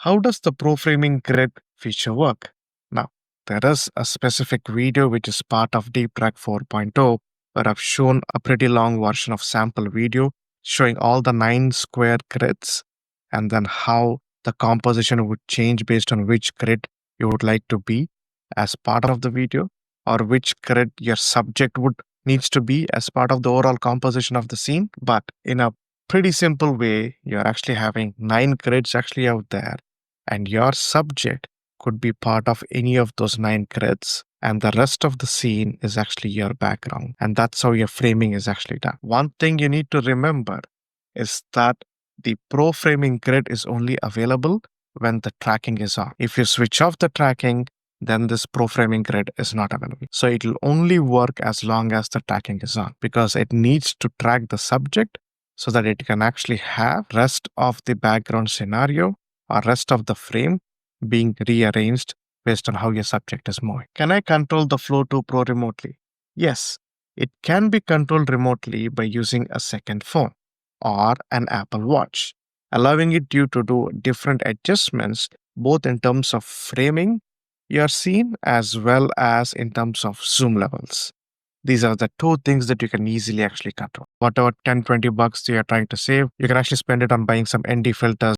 How does the pro-framing grid feature work? Now, there is a specific video which is part of Deep Track 4.0 where I've shown a pretty long version of sample video showing all the 9 square grids and then how the composition would change based on which grid you would like to be as part of the video or which grid your subject would needs to be as part of the overall composition of the scene. But in a pretty simple way, you're actually having 9 grids actually out there and your subject could be part of any of those 9 grids and the rest of the scene is actually your background, and that's how your framing is actually done. One thing you need to remember is that the pro framing grid is only available when the tracking is on. If you switch off the tracking, then this pro framing grid is not available. So it will only work as long as the tracking is on because it needs to track the subject so that it can actually have rest of the background scenario or rest of the frame being rearranged based on how your subject is moving. Can I control the Flow 2 Pro remotely? Yes, it can be controlled remotely by using a second phone or an Apple Watch, allowing it you to do different adjustments both in terms of framing your scene as well as in terms of zoom levels. These are the two things that you can easily actually control. Whatever $10-20 you are trying to save, you can actually spend it on buying some ND filters